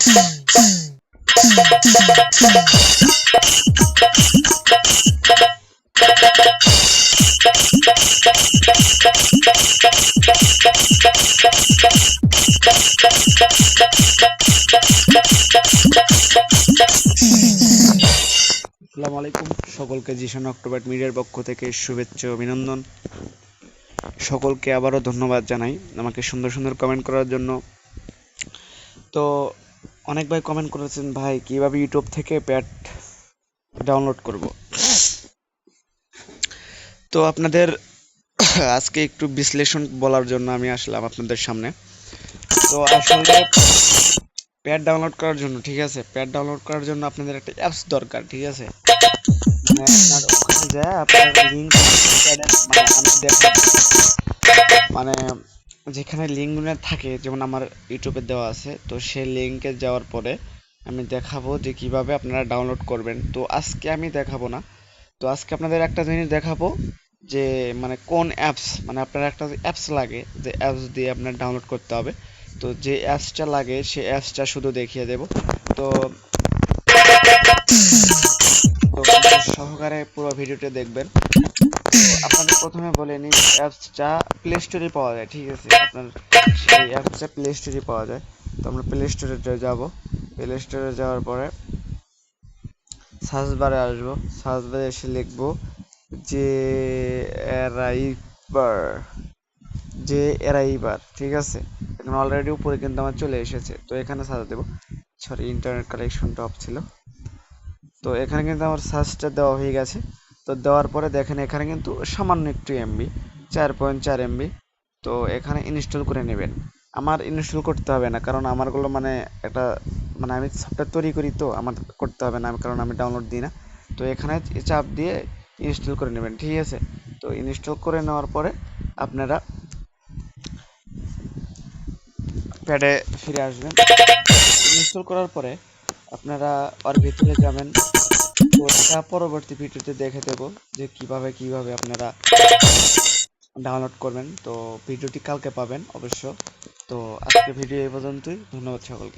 আসসালামু আলাইকুম, সকলকে জিশন অক্টোবর মিডিয়ার পক্ষ থেকে শুভেচ্ছা ও অভিনন্দন। সকলকে আবারও ধন্যবাদ জানাই আমাকে সুন্দর সুন্দর কমেন্ট করার জন্য। তো অনেক ভাই কমেন্ট করেছেন, ভাই কিভাবে ইউটিউব থেকে প্যাড ডাউনলোড করব। তো আপনাদের আজকে একটু বিশ্লেষণ বলার জন্য আমি আসলাম আপনাদের সামনে। তো আসলে প্যাড ডাউনলোড করার জন্য, ঠিক আছে, প্যাড ডাউনলোড করার জন্য আপনাদের একটা অ্যাপস দরকার, ঠিক আছে। মানে আপনার ওখানে যায় আপনার লিঙ্ক, আমি দেখাবো, মানে যেখানে লিঙ্কগুলো থাকে, যেমন আমার ইউটিউবে দেওয়া আছে, তো সেই লিঙ্কে যাওয়ার পরে আমি দেখাবো যে কিভাবে আপনারা ডাউনলোড করবেন। তো আজকে আমি দেখাবো না, তো আজকে আপনাদের একটা জিনিস দেখাবো যে মানে কোন অ্যাপস, মানে আপনার একটা অ্যাপস লাগে, যে অ্যাপস দিয়ে আপনার ডাউনলোড করতে হবে। তো যে অ্যাপসটা লাগে সেই অ্যাপসটা শুধু দেখিয়ে দেব। তো সহকারে পুরো ভিডিওটা দেখবেন। তো আপনাদের প্রথমে বলে নিই, অ্যাপসটা প্লে স্টোরে পাওয়া যায়, ঠিক আছে। আপনার সেই অ্যাপসটা প্লে স্টোরে পাওয়া যায়। তো আমরা প্লে স্টোরে যাব। প্লে স্টোরে যাওয়ার পরে সার্চ বারে আসবো, সার্চ বারে এসে লিখবো যে এরাইবার, যে এরাইবার, ঠিক আছে। এখন অলরেডি উপরে কিন্তু আমার চলে এসেছে, তো এখানে সার্চ দেবো। সরি, ইন্টারনেট কানেকশনটা অফ ছিল। তো এখানে কিন্তু আমার সার্চটা দেওয়া হয়ে গেছে। তো দেওয়ার পরে দেখেন এখানে কিন্তু সামান্য একটু এমবি, 4.4 এমবি। তো এখানে ইনস্টল করে নেবেন। আমার ইনস্টল করতে হবে না, কারণ আমারগুলো মানে একটা, মানে আমি সফটওয়্যার তৈরি করি, তো আমার করতে হবে না, কারণ আমি ডাউনলোড দিই না। তো এখানে চাপ দিয়ে ইনস্টল করে নেবেন, ঠিক আছে। তো ইনস্টল করে নেওয়ার পরে আপনারা প্যাডে ফিরে আসবেন। ইনস্টল করার পরে আপনারা ওর ভিতরে যাবেন। তো এটা পরবর্তী ভিডিওতে দেখে দেবো যে কিভাবে আপনারা ডাউনলোড করবেন। তো ভিডিওটি কালকে পাবেন অবশ্য। তো আজকে ভিডিও এই পর্যন্তই, ধন্যবাদ সকলকে।